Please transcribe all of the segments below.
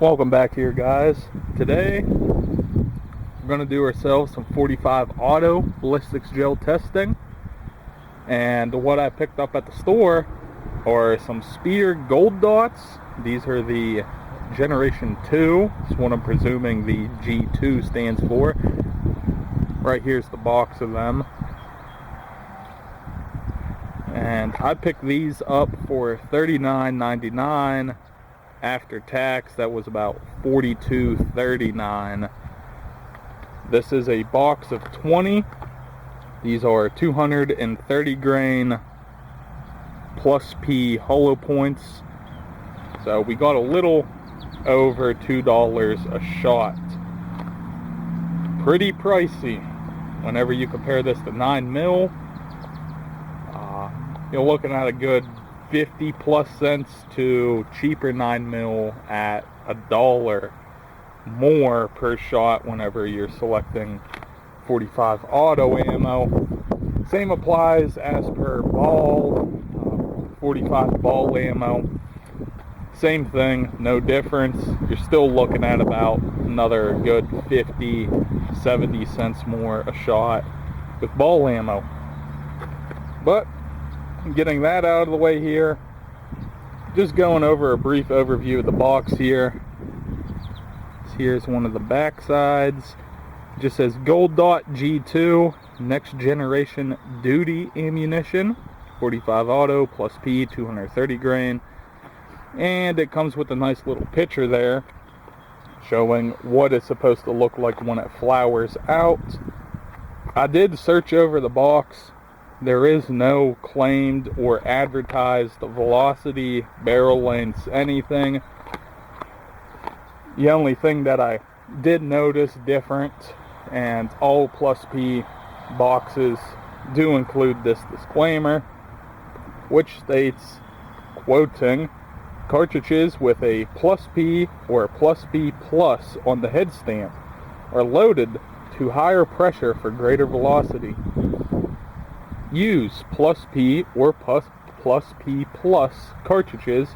Welcome back here, guys. Today we're going to do ourselves some 45 auto ballistics gel testing, and what I picked up at the store are some Speer Gold Dots. These are the Generation 2. That's what I'm presuming the G2 stands for. Right here's the box of them, and I picked these up for $39.99. After tax, that was about $42.39. This is a box of 20. These are 230 grain plus P hollow points. So we got a little over $2 a shot. Pretty pricey whenever you compare this to 9mm. You're looking at a good 50 plus cents to cheaper 9mm at $1 more per shot whenever you're selecting 45 auto ammo. Same applies as per ball, 45 ball ammo. Same thing, no difference. You're still looking at about another good 50, 70 cents more a shot with ball ammo. But getting that out of the way here, just going over a brief overview of the box here. Here's one of the back sides. It just says Gold Dot G2 next generation duty ammunition, 45 auto plus P, 230 grain, and it comes with a nice little picture there showing what it's supposed to look like when it flowers out. I did search over the box. There is no claimed or advertised velocity, barrel lengths, anything. The only thing that I did notice different, and all plus P boxes do include this disclaimer, which states, quoting, cartridges with a plus P or plus P plus on the head stamp are loaded to higher pressure for greater velocity. Use plus P or plus P plus cartridges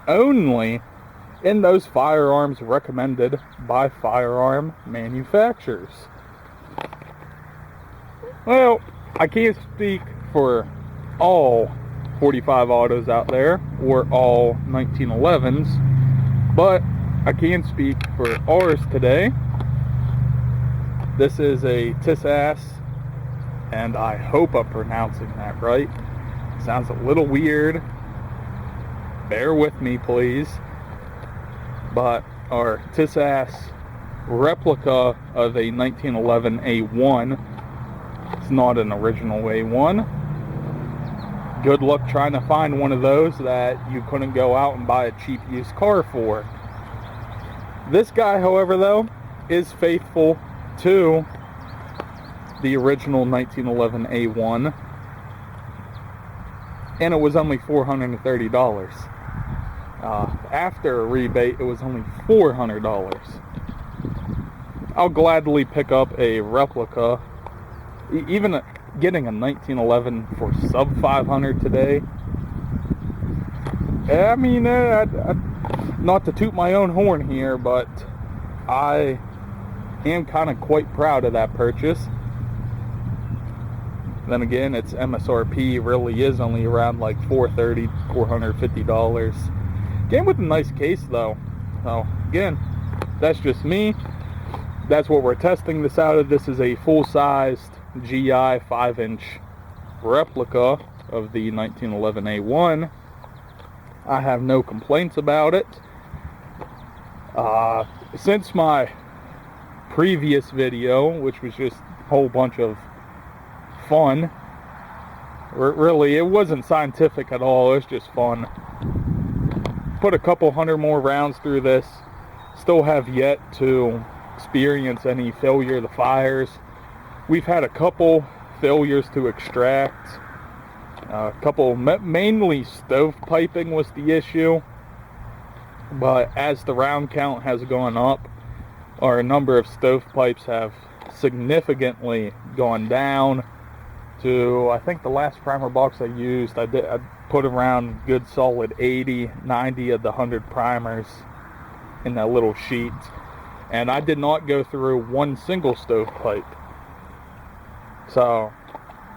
only in those firearms recommended by firearm manufacturers. Well, I can't speak for all 45 autos out there or all 1911s, but I can speak for ours today. This is a TISAS, and I hope I'm pronouncing that right. Sounds a little weird. Bear with me, please. But our TISAS replica of a 1911 A1. It's not an original A1. Good luck trying to find one of those that you couldn't go out and buy a cheap used car for. This guy, however, though, is faithful to the original 1911 A1, and it was only $430. After a rebate, it was only $400. I'll gladly pick up a replica. Even getting a 1911 for sub 500 today. I mean, not to toot my own horn here, but I am kind of quite proud of that purchase. Then again, its MSRP really is only around like $430, $450. Came with a nice case though. So again, that's just me. That's what we're testing this out of. This is a full-sized GI 5-inch replica of the 1911 A1. I have no complaints about it. Since my previous video, which was just a whole bunch of fun, really it wasn't scientific at all, it was just fun. Put a couple hundred more rounds through this. Still have yet to experience any failure of the fires. We've had a couple failures to extract, a couple, mainly stovepiping was the issue, but as the round count has gone up, our number of stovepipes have significantly gone down to, I think the last primer box I used, I put around good solid 80, 90 of the 100 primers. in that little sheet, and I did not go through one single stovepipe. So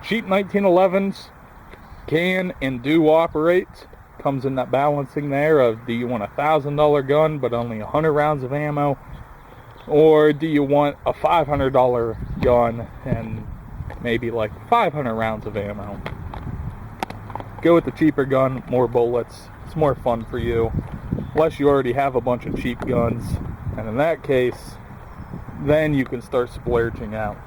cheap 1911s can and do operate. Comes in that balancing there of, do you want a $1,000 gun but only 100 rounds of ammo, or do you want a $500 gun and maybe like 500 rounds of ammo? Go with the cheaper gun, more bullets. It's more fun for you, unless you already have a bunch of cheap guns, and in that case, then you can start splurging out.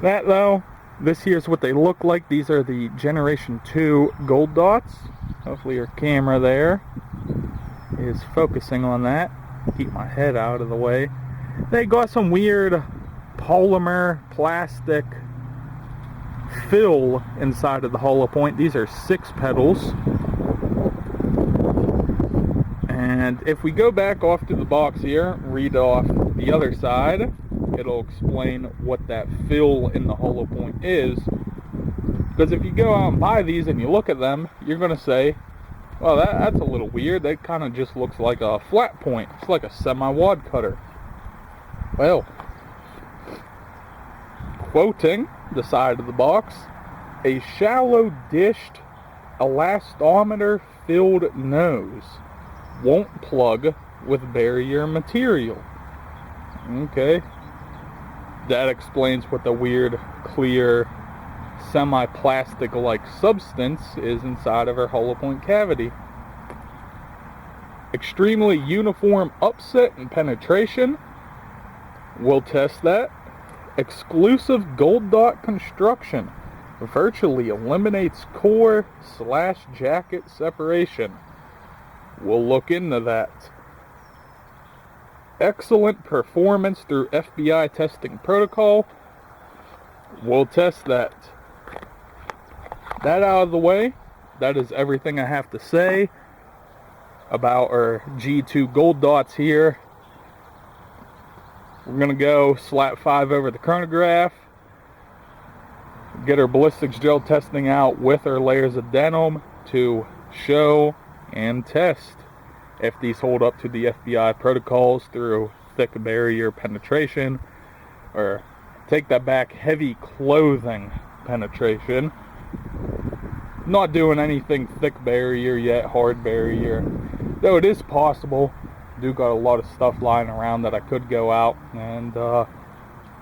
That though, this here's what they look like. These are the Generation 2 Gold Dots. Hopefully your camera there is focusing on that. Keep my head out of the way. They got some weird polymer plastic fill inside of the hollow point. These are 6 petals. And if we go back off to the box here, read off the other side, it'll explain what that fill in the hollow point is. Because if you go out and buy these and you look at them, you're going to say, well, that's a little weird. That kind of just looks like a flat point. It's like a semi-wad cutter. Well, quoting the side of the box, a shallow dished elastomer filled nose won't plug with barrier material. Okay. That explains what the weird, clear, semi-plastic-like substance is inside of our hollow point cavity. Extremely uniform upset and penetration. We'll test that. Exclusive gold dot construction. Virtually eliminates core/jacket separation. We'll look into that. Excellent performance through FBI testing protocol. We'll test that. That out of the way, that is everything I have to say about our G2 Gold Dots here. We're going to go slap 5 over the chronograph, get our ballistics gel testing out with our layers of denim to show and test if these hold up to the FBI protocols through thick barrier penetration, or take that back, heavy clothing penetration. Not doing anything thick barrier yet, hard barrier, though it is possible. Do got a lot of stuff lying around that I could go out and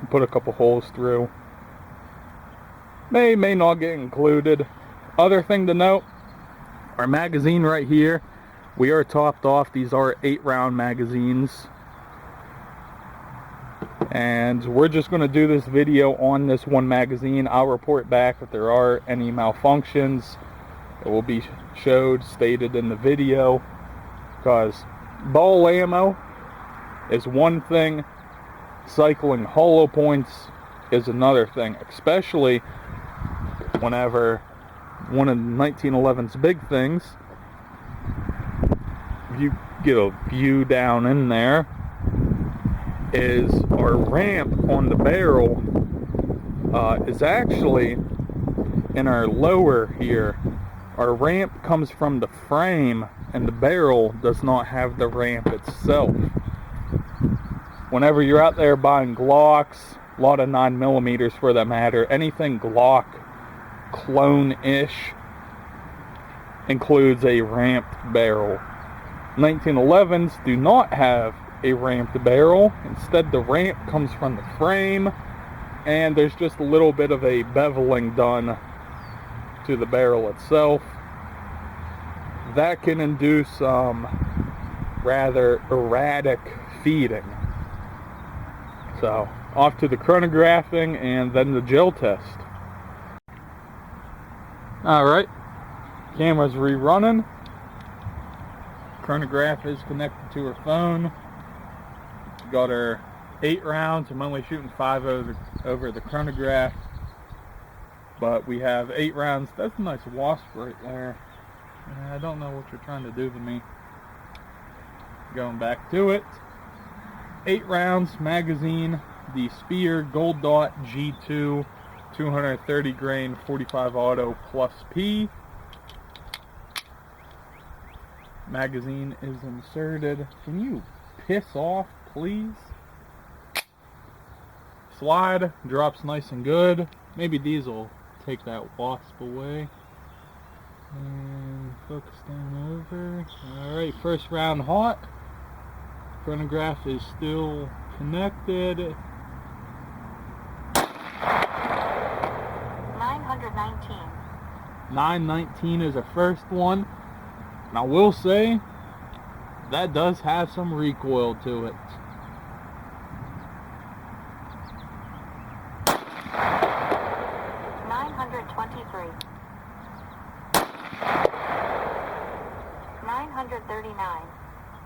put a couple holes through. May not get included. Other thing to note, our magazine right here, we are topped off. These are 8-round magazines, and we're just going to do this video on this one magazine. I'll report back if there are any malfunctions. It will be stated in the video, because ball ammo is one thing, cycling hollow points is another thing, especially whenever one of the 1911's big things, if you get a view down in there, is our ramp on the barrel is actually in our lower here. Our ramp comes from the frame, and the barrel does not have the ramp itself. Whenever you're out there buying Glocks, a lot of 9mm for that matter, anything Glock clone-ish includes a ramped barrel. 1911s do not have a ramped barrel. Instead, the ramp comes from the frame, and there's just a little bit of a beveling done to the barrel itself. That can induce rather erratic feeding. So, off to the chronographing and then the gel test. Alright, camera's rerunning. Chronograph is connected to her phone. Got her 8 rounds. I'm only shooting 5 over the chronograph, but we have 8 rounds. That's a nice wasp right there. I don't know what you're trying to do to me. Going back to it. 8 rounds magazine, the Speer Gold Dot G2, 230 grain 45 auto plus P. Magazine is inserted. Can you piss off, please? Slide drops nice and good. Maybe these will take that wasp away. And focus down over. Alright, first round hot. Chronograph is still connected. 919. 919 is a first one. And I will say, that does have some recoil to it. 923. 939.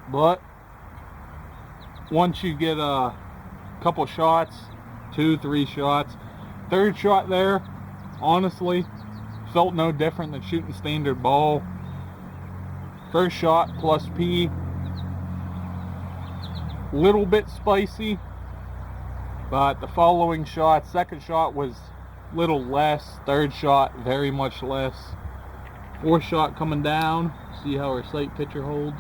But once you get a couple shots, 2-3 shots, third shot there, honestly, felt no different than shooting standard ball. First shot plus P, little bit spicy, but the following shot, second shot was little less, third shot very much less. Fourth shot coming down, see how our sight picture holds.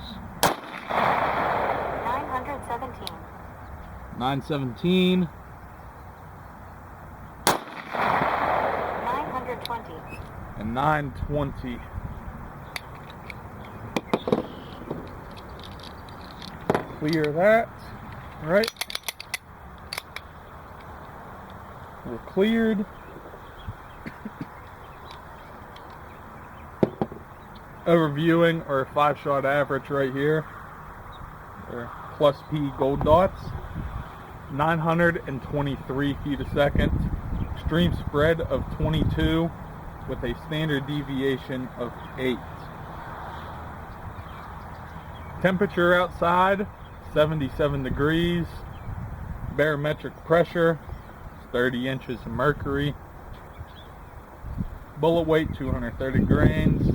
917. 917. 920. And 920. Clear that. All right. We're cleared. Overviewing our 5-shot average right here. Or plus P gold dots. 923 feet a second. Extreme spread of 22 with a standard deviation of 8. Temperature outside 77 degrees. Barometric pressure 30 inches of mercury. Bullet weight 230 grains.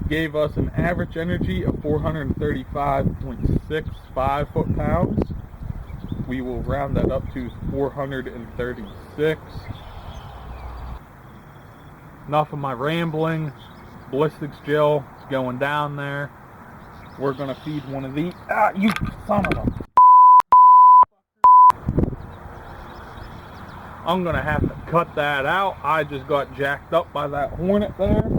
Gave us an average energy of 435.65 foot-pounds. We will round that up to 436. Enough of my rambling. Ballistics gel is going down there. We're going to feed one of these. Ah, you son of a... I'm going to have to cut that out. I just got jacked up by that hornet there.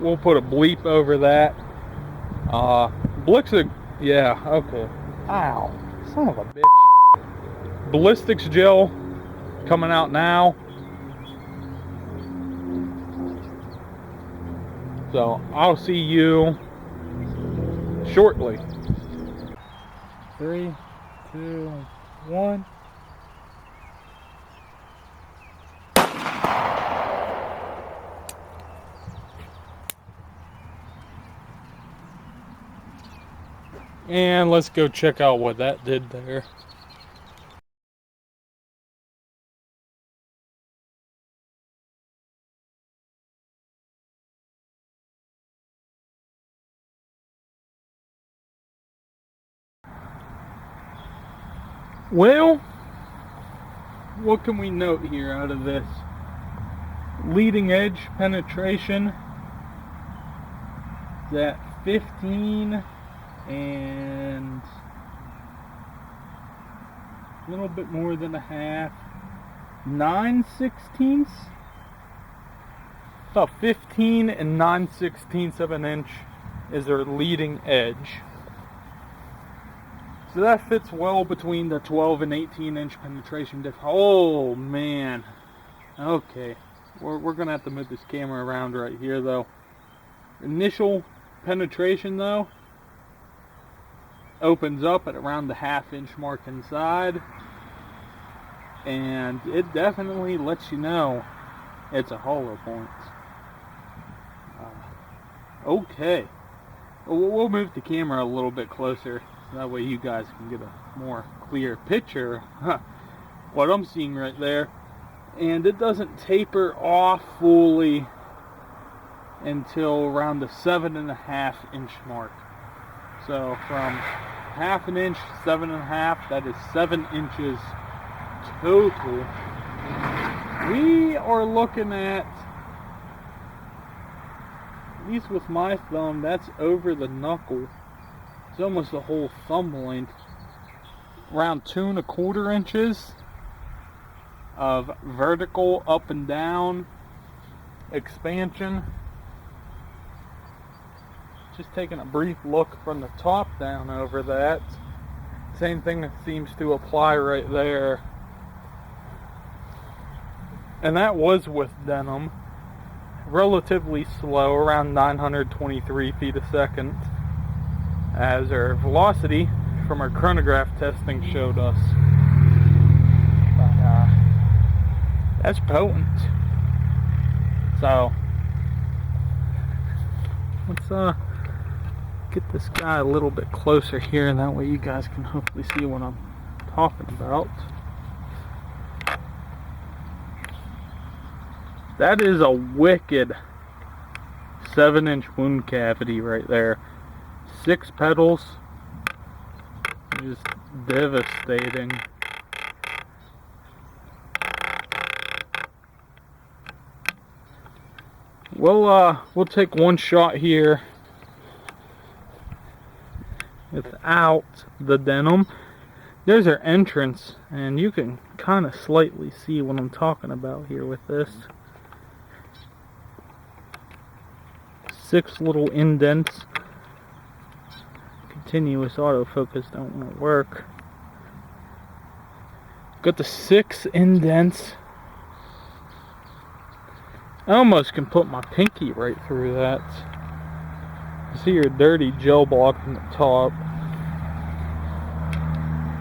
We'll put a bleep over that. Ballistics, yeah, okay. Ow, son of a bitch. Ballistics gel coming out now. So I'll see you shortly. 3, 2, 1. And let's go check out what that did there. Well, what can we note here out of this? Leading edge penetration is at 15 and a little bit more than a half. 9/16. About 15 and 9/16 of an inch is our leading edge. So that fits well between the 12 and 18 inch penetration difference. Oh man. Okay. We're gonna have to move this camera around right here though. Initial penetration though opens up at around the ½ inch mark inside, and it definitely lets you know it's a hollow point. Okay, we'll move the camera a little bit closer so that way you guys can get a more clear picture what I'm seeing right there. And it doesn't taper off fully until around the 7.5 inch mark. So from half an inch, 7.5, that is 7 inches total. We are looking at least with my thumb, that's over the knuckle. It's almost the whole thumb length. Around 2.25 inches of vertical up and down expansion. Just taking a brief look from the top down over that. Same thing that seems to apply right there. And that was with denim. Relatively slow, around 923 feet a second, as our velocity from our chronograph testing showed us. But, that's potent. So let's get this guy a little bit closer here, and that way you guys can hopefully see what I'm talking about. That is a wicked 7-inch wound cavity right there. 6 petals, just devastating. We'll take one shot here without the denim. There's our entrance, and you can kind of slightly see what I'm talking about here with this. 6 little indents. Continuous autofocus don't want to work. Got the 6 indents. I almost can put my pinky right through that. You see your dirty gel block from the top.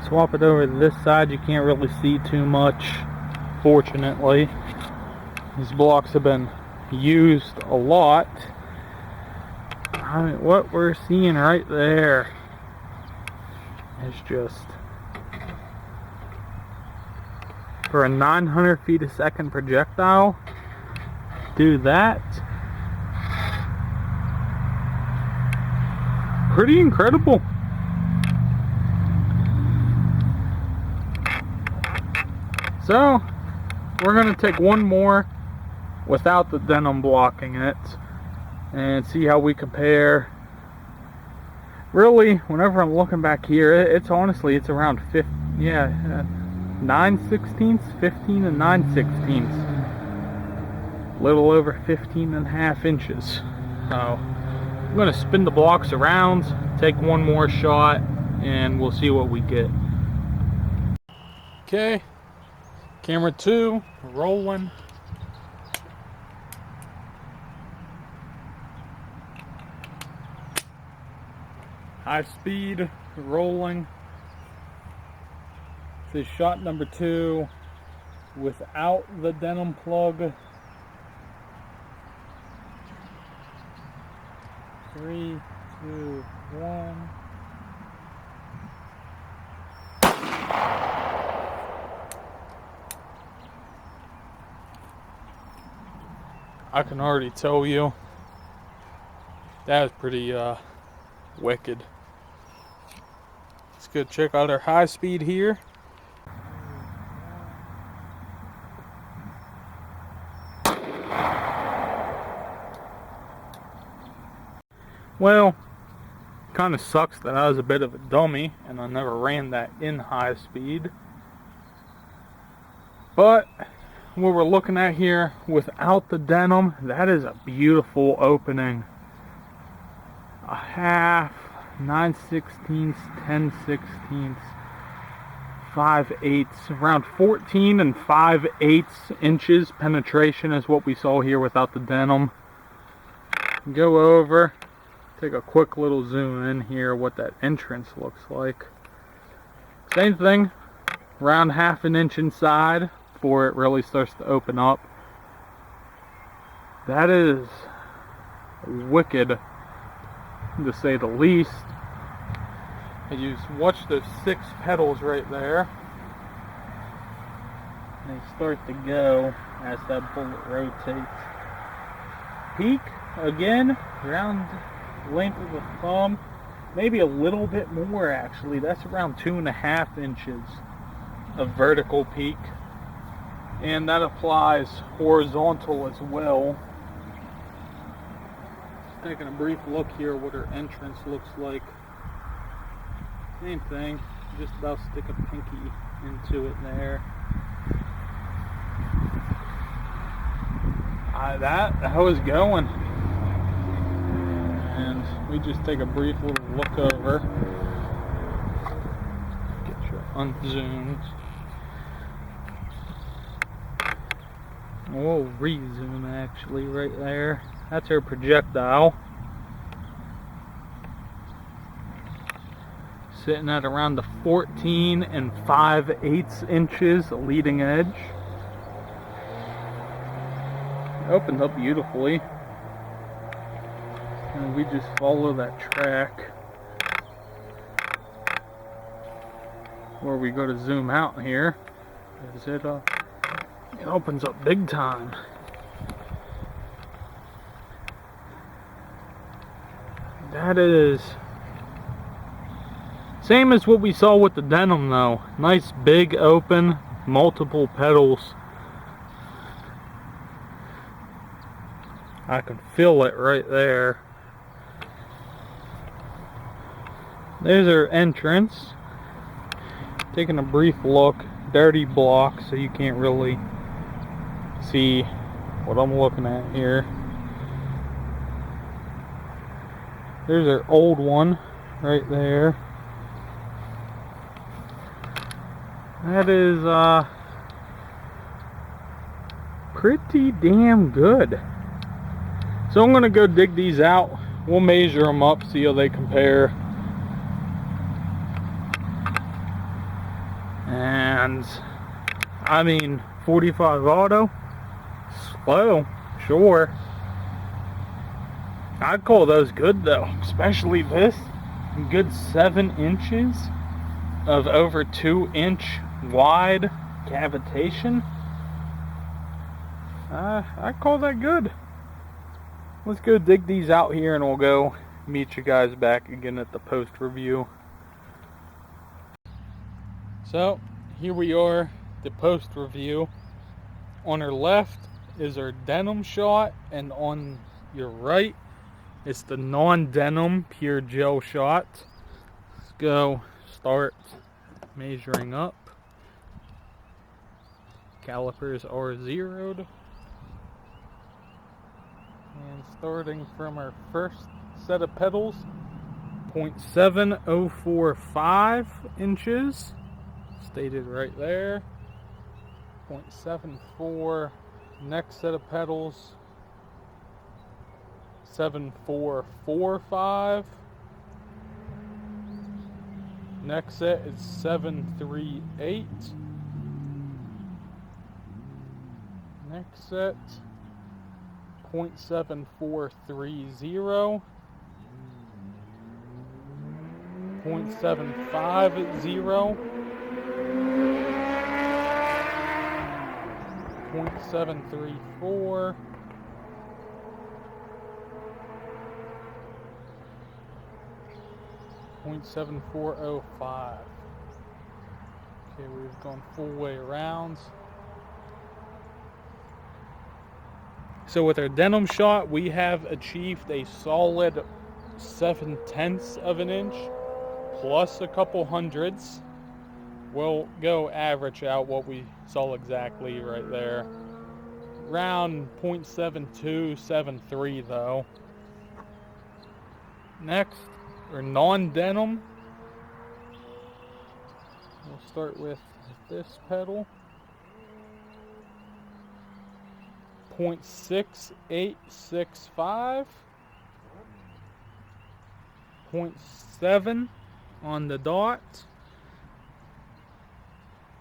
Swap it over to this side. You can't really see too much, fortunately. These blocks have been used a lot. I mean, what we're seeing right there is just, for a 900 feet a second projectile, do that. Pretty incredible. So we're gonna take one more without the denim blocking it and see how we compare. Really, whenever I'm looking back here, it's honestly, it's around 9/16, 15 and 9/16, little over 15.5 inches. So I'm gonna spin the blocks around, take one more shot, and we'll see what we get. Okay, camera 2 rolling. High speed rolling. This is shot number 2 without the denim plug. 3, 2, 1. I can already tell you that was pretty wicked. Let's go check out our high speed here. Well, kind of sucks that I was a bit of a dummy and I never ran that in high speed. But what we're looking at here without the denim, that is a beautiful opening. A half, 9/16, 10/16, 5/8, around 14 and 5/8 inches penetration is what we saw here without the denim. Go over, take a quick little zoom in here what that entrance looks like. Same thing, around half an inch inside before it really starts to open up. That is wicked, to say the least. And you watch those 6 petals right there. They start to go as that bullet rotates. Peak again, around the length of the thumb, maybe a little bit more actually. That's around 2.5 inches of vertical peak, and that applies horizontal as well. Taking a brief look here what her entrance looks like. Same thing, just about stick a pinky into it there. That was going, and we just take a brief little look over. Get you unzoomed. We'll re-zoom actually right there. That's our projectile. Sitting at around the 14 5/8 inches leading edge. Opened up beautifully, and we just follow that track where we go to zoom out here, as it opens up big time. That is same as what we saw with the denim though. Nice big open, multiple petals. I can feel it right there. There's our entrance. Taking a brief look. Dirty block, so you can't really see what I'm looking at here. There's our old one right there. That is pretty damn good. So I'm gonna go dig these out. We'll measure them up, see how they compare. And I mean, 45 auto, slow, sure. I'd call those good though, especially this. Good 7 inches of over 2-inch wide cavitation. I'd call that good. Let's go dig these out here and we'll go meet you guys back again at the post review. So here we are, the post review. On our left is our denim shot, and on your right is the non-denim pure gel shot. Let's go start measuring up. Calipers are zeroed. And starting from our first set of petals, 0.7045 inches, stated right there. 0.74, next set of petals, 7445. Next set is 738. Next set, 0.7430, 0.750, 0.734, 0.7405. Okay, we've gone full way around. So with our denim shot, we have achieved a solid 0.7 of an inch plus a couple hundredths. We'll go average out what we saw exactly right there. Around 0.7273 though. Next, our non-denim. We'll start with this petal. 0.6865. 0.7 on the dot.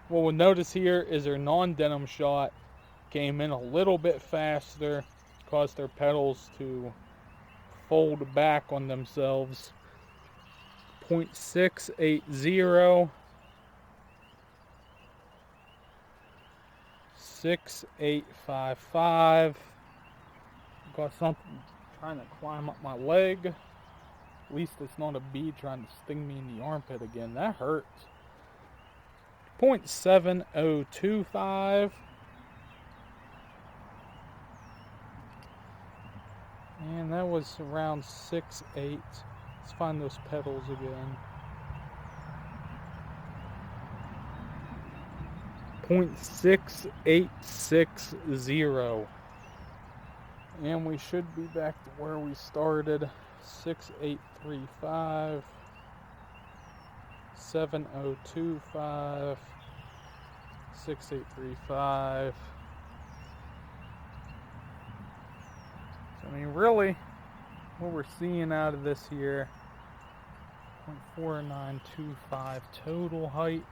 What we'll notice here is our non-denim shot came in a little bit faster, caused their petals to fold back on themselves. 0.680, 6855. Got something trying to climb up my leg. At least it's not a bee trying to sting me in the armpit again. That hurts. 0.7025. And that was around 6.8. Let's find those pedals again. 0.6860. And we should be back to where we started. 6835. 7025. 6835. So, I mean, really, what we're seeing out of this here, 0.4925 total height,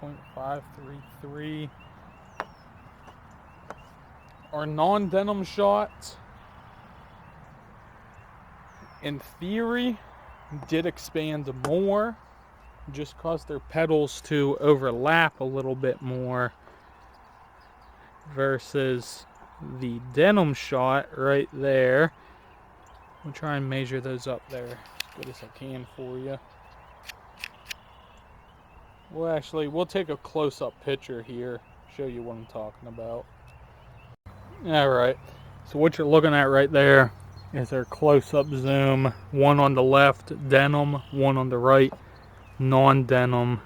0.533. Our non-denim shot, in theory, did expand more, just caused their pedals to overlap a little bit more versus the denim shot right there. We'll try and measure those up there as good as I can for you. We'll take a close-up picture here, show you what I'm talking about. Alright, so what you're looking at right there is our close-up zoom. One on the left, denim, one on the right, non-denim.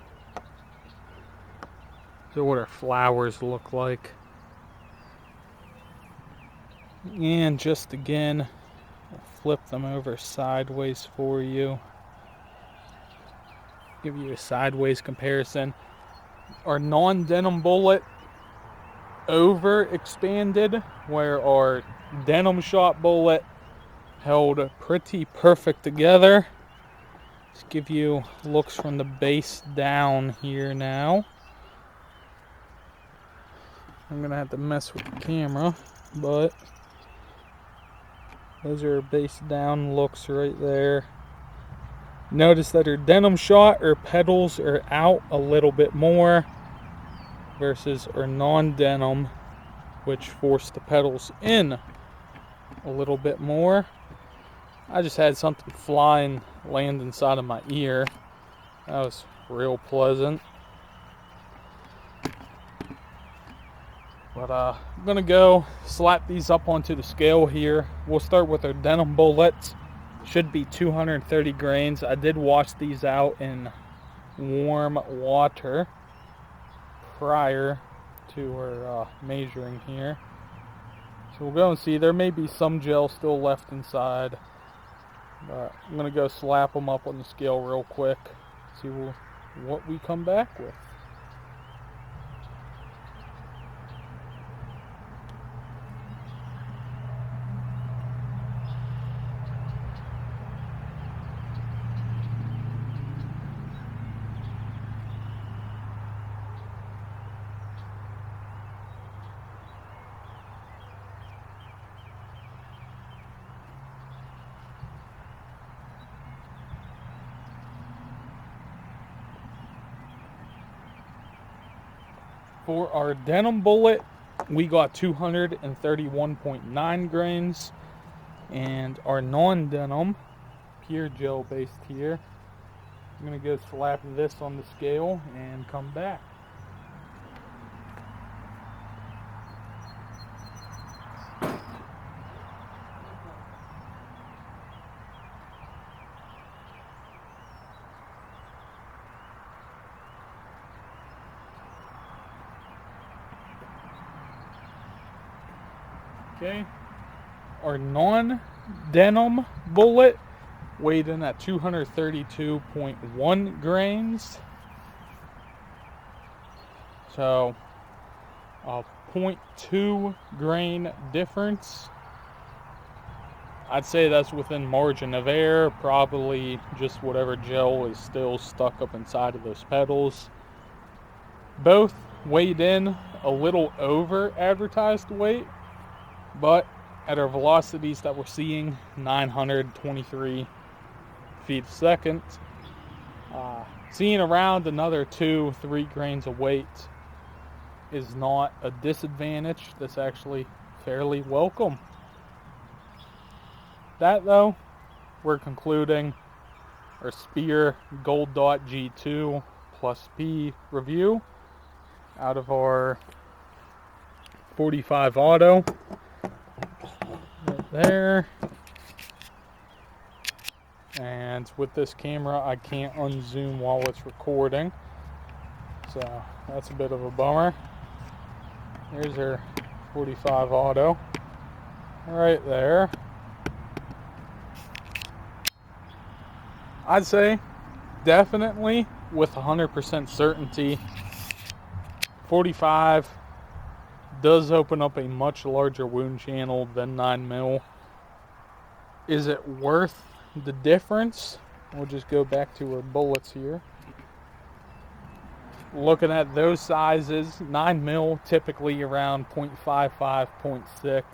So what our flowers look like. And just again, I'll flip them over sideways for you. Give you a sideways comparison. Our non-denim bullet over expanded, where our denim shot bullet held pretty perfect together. Let's give you looks from the base down here now. I'm gonna have to mess with the camera, but those are base down looks right there. Notice that our denim shot, our pedals are out a little bit more versus our non-denim, which forced the pedals in a little bit more. I just had something fly and land inside of my ear. That was real pleasant. But I'm gonna go slap these up onto the scale here. We'll start with our denim bullets. Should be 230 grains. I did wash these out in warm water prior to our measuring here. So we'll go and see. There may be some gel still left inside. But I'm going to go slap them up on the scale real quick. See what we come back with. For our denim bullet, we got 231.9 grains. And our non-denim, pure gel based here, I'm going to go slap this on the scale and come back. Okay, our non-denim bullet weighed in at 232.1 grains. So, a 0.2 grain difference. I'd say that's within margin of error. Probably just whatever gel is still stuck up inside of those pedals. Both weighed in a little over advertised weight. But at our velocities that we're seeing, 923 feet a second, seeing around another 2-3 grains of weight is not a disadvantage. That's actually fairly welcome. That though, we're concluding our Speer Gold Dot G2 plus P review out of our 45 auto. Right there. And with this camera, I can't unzoom while it's recording. So that's a bit of a bummer. There's our 45 auto. Right there. I'd say definitely with 100% certainty 45 does open up a much larger wound channel than 9mm. Is it worth the difference? We'll just go back to our bullets here. Looking at those sizes, 9mm typically around 0.55, 0.6.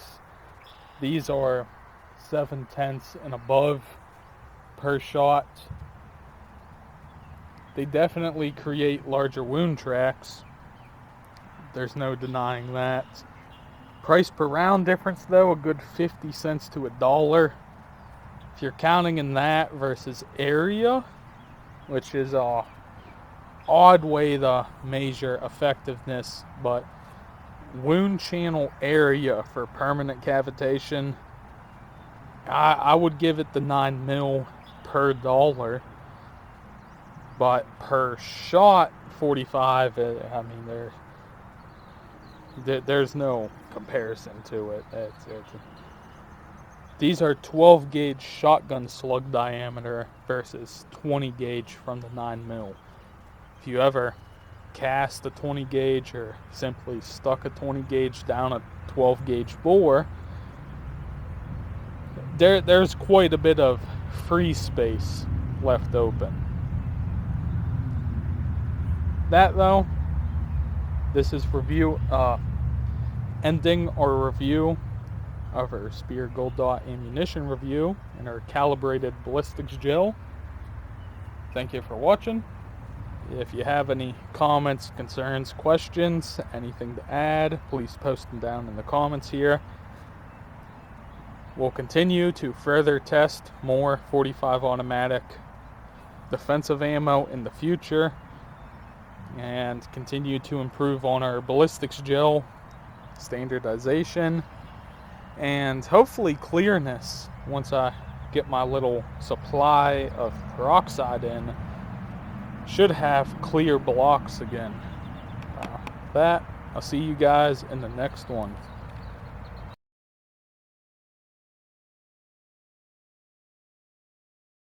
These are 7/10 and above per shot. They definitely create larger wound tracks. There's no denying that. Price per round difference though, a good 50 cents to $1. If you're counting in that versus area, which is a odd way to measure effectiveness, but wound channel area for permanent cavitation, I would give it the 9mm per $1. But per shot, 45, I mean, there's no comparison to it. These are 12 gauge shotgun slug diameter versus 20 gauge from the 9mm. If you ever cast a 20 gauge or simply stuck a 20 gauge down a 12 gauge bore, there's quite a bit of free space left open. That though, this is ending our review of our Speer Gold Dot ammunition review and our calibrated ballistics gel. Thank you for watching. If you have any comments, concerns, questions, anything to add, please post them down in the comments here. We'll continue to further test more 45 automatic defensive ammo in the future and continue to improve on our ballistics gel standardization and hopefully clearness. Once I get my little supply of peroxide in, should have clear blocks again. I'll see you guys in the next one.